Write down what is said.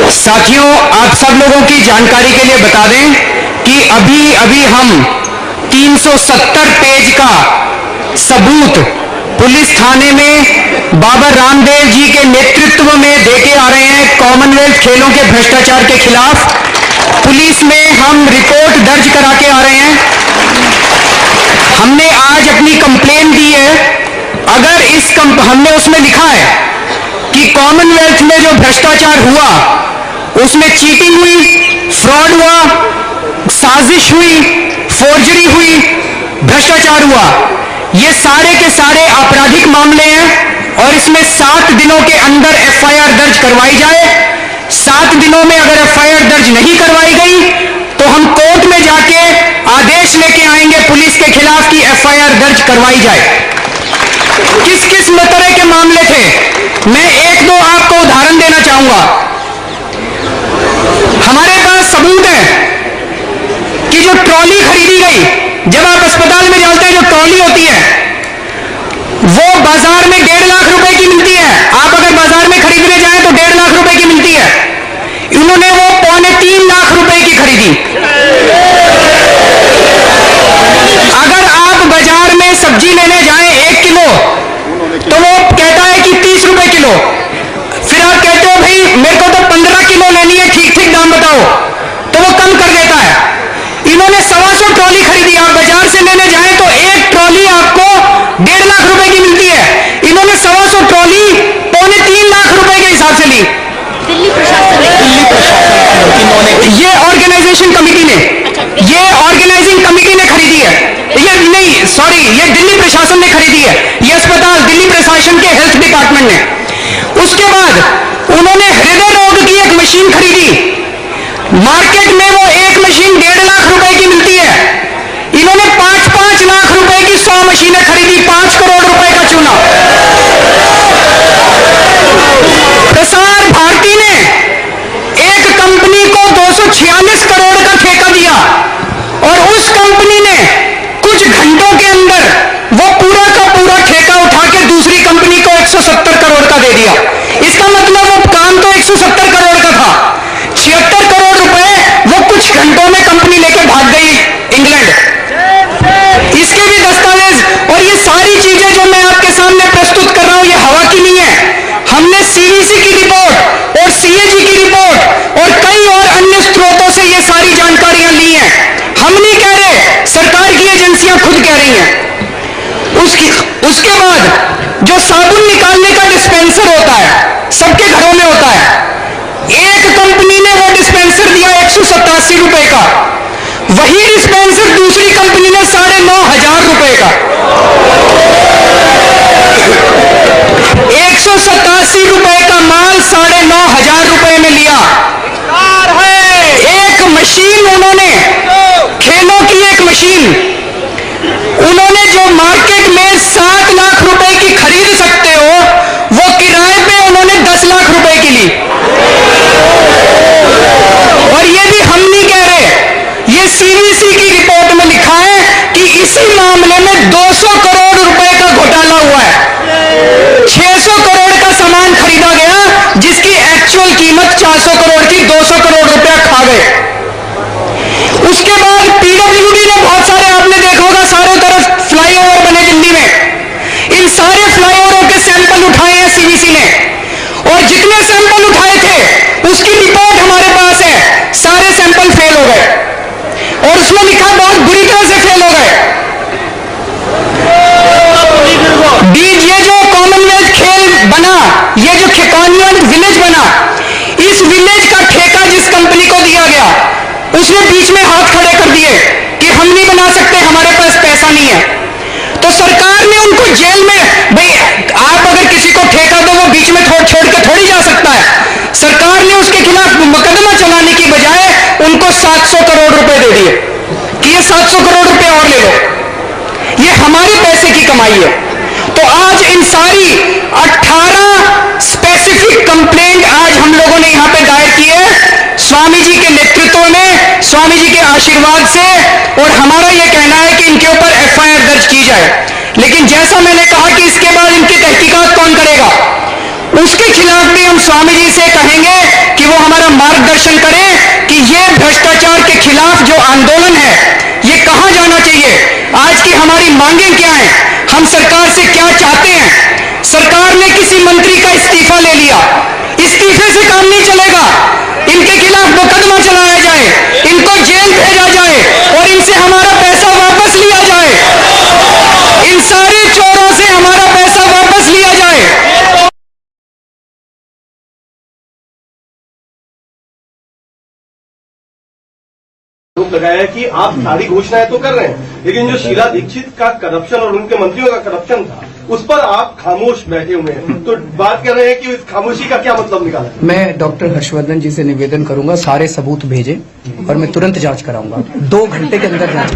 साथियों, आप सब लोगों की जानकारी के लिए बता दें कि अभी हम 370 पेज का सबूत पुलिस थाने में बाबा रामदेव जी के नेतृत्व में देके आ रहे हैं। कॉमनवेल्थ खेलों के भ्रष्टाचार के खिलाफ पुलिस में हम रिपोर्ट दर्ज करा के आ रहे हैं। हमने आज अपनी कंप्लेन दी है। अगर हमने उसमें लिखा है कि कॉमनवेल्थ में जो भ्रष्टाचार हुआ उसमें चीटिंग हुई, फ्रॉड हुआ, साजिश हुई, फोर्जरी हुई, भ्रष्टाचार हुआ, ये सारे के सारे आपराधिक मामले हैं और इसमें 7 दिनों के अंदर एफआईआर दर्ज करवाई जाए। 7 दिनों में अगर एफआईआर दर्ज नहीं करवाई गई तो हम कोर्ट में जाके आदेश लेके आएंगे पुलिस के खिलाफ कि एफआईआर दर्ज करवाई जाए। किस किस तरह के मामले थे, मैं 1-2 आपको उदाहरण देना चाहूंगा। हमारे पास सबूत है कि जो ट्रॉली खरीदी गई, जब आप अस्पताल में जाते हैं जो ट्रॉली होती है वो बाजार में 1.5 लाख रुपए की मिलती है। आप अगर बाजार में खरीदने जाएं तो 1.5 लाख रुपए की मिलती है। इन्होंने वो 3.25 लाख रुपए की खरीदी। अगर आप बाजार में सब्जी लेने जाएं 1 किलो तो वो कहता है कि 30 रुपए किलो। फिर आप कहते हो भाई मेरे को तो 15 किलो लेनी है, ठीक ठीक दाम बताओ, तो वो कम कर देता है। इन्होंने 125 ट्रॉली खरीदी। आप बाजार से लेने जाएं तो एक ट्रॉली आपको 1.5 लाख रुपए की मिलती है। इन्होंने 125 ट्रॉली 3.25 लाख रुपए के हिसाब से ली। दिल्ली प्रशासन ये ऑर्गेनाइजिंग कमेटी ने खरीदी है। ये दिल्ली प्रशासन ने खरीदी है। ये अस्पताल दिल्ली प्रशासन के हेल्थ डिपार्टमेंट ने। उसके बाद उन्होंने हृदय रोग की एक मशीन खरीदी। मार्केट में वो एक मशीन 1.5 लाख रुपए की मिलती है। इन्होंने 5-5 लाख रुपए की 100 मशीनें खरीदी। 5 करोड़ रुपए का चूना। प्रसार भारती ने एक कंपनी को 246 करोड़ का ठेका दिया और उस कंपनी ने कुछ घंटों के अंदर वो पूरा का पूरा ठेका उठा के दूसरी कंपनी को 170 करोड़ का दे दिया। इसका मतलब वो काम तो 170 करोड़ का था, 76 करोड़ रुपए वो कुछ घंटों में कंपनी लेके भाग गई इंग्लैंड। इसके भी दस्तावेज और ये सारी चीजें जो मैं आपके सामने प्रस्तुत कर रहा हूं ये हवा की नहीं है। हमने सीवीसी की रिपोर्ट और सीएजी की रिपोर्ट और कई और अन्य स्रोतों से ये सारी जानकारियां ली हैं। हम नहीं कह रहे, सरकार की एजेंसियां खुद कह रही हैं। उसके बाद जो साबुन निकालने का डिस्पेंसर होता है, सबके घरों में होता है। एक कंपनी ने वो डिस्पेंसर दिया 187 रुपए का, वही डिस्पेंसर दूसरी कंपनी ने 9,500 रुपए का। 187 रुपए का माल 9,500 रुपए में लिया। एक मशीन उन्होंने, खेलों की एक मशीन उन्होंने जो मार्केट में 7 लाख रुपए की खरीद सकते हो वो किराए पे उन्होंने 10 लाख रुपए की ली। और ये भी हम नहीं कह रहे, ये सीवीसी की रिपोर्ट में लिखा है कि इसी मामले में 200 करोड़ रुपए का घोटाला हुआ है। 600 करोड़ का सामान खरीदा गया जिसकी एक्चुअल कीमत 400 करोड़ की, 200 करोड़ रुपया खा गए। उसके बाद पीडब्ल्यूडी ने बहुत सारे, आपने देखा होगा चारों तरफ फ्लाईओवर बने दिल्ली में। इन सारे फ्लाईओवरों के सैंपल उठाए हैं सीवीसी ने और जितने सैंपल उठाए थे उसकी रिपोर्ट हमारे पास है। सारे सैंपल फेल हो गए और उसमें लिखा बहुत बुरी तरह से फेल हो गए। ये जो कॉमनवेल्थ खेल बना, ये जो कॉमनवेल्थ विलेज बना, इस विलेज का ठेका जिस कंपनी को दिया गया उसने बीच में हाथ खड़े कर दिए कि हम नहीं बना सकते, हमारे पास पैसा नहीं है। तो सरकार ने उनको जेल में, भाई आप अगर किसी को ठेका दो वो बीच में छोड़ के थोड़ी जा सकता है। सरकार ने उसके खिलाफ मुकदमा चलाने की बजाय उनको 700 करोड़ रुपए दे दिए कि ये 700 करोड़ रुपए और ले लो, ये हमारे पैसे की कमाई है। तो आज इन सारी 18 स्पेसिफिक कंप्लेंट आज हम लोगों ने यहां पे दायर की है स्वामी जी के नेतृत्व में, स्वामी जी के आशीर्वाद से। और हमारा यह कहना है कि इनके ऊपर एफआईआर दर्ज की जाए। लेकिन जैसा मैंने कहा कि इसके बाद इनकी तहकीकात कौन करेगा, उसके खिलाफ भी हम स्वामी जी से कहेंगे कि वो हमारा प्रदर्शन करें कि ये भ्रष्टाचार के खिलाफ जो आंदोलन है ये कहां जाना चाहिए। आज की हमारी मांगें क्या हैं, हम सरकार से क्या चाहते हैं। सरकार ने किसी मंत्री का इस्तीफा ले लिया, इस्तीफे से काम नहीं चलेगा, इनके खिलाफ मुकदमा चलाया जाए, इनको जेल भेजा जाए और इनसे हमारा पैसा वापस लिया जाए, इन सारे चोरों से हमारा पैसा वापस लिया जाए। आरोप लगाया है कि आप सारी घोषणाएं तो कर रहे हैं, लेकिन जो शीला दीक्षित का करप्शन और उनके मंत्रियों का करप्शन था उस पर आप खामोश बैठे हुए हैं। तो बात कर रहे हैं कि इस खामोशी का क्या मतलब निकाला। मैं डॉक्टर हर्षवर्धन जी से निवेदन करूंगा, सारे सबूत भेजें और मैं तुरंत जांच कराऊंगा, 2 घंटे के अंदर जांच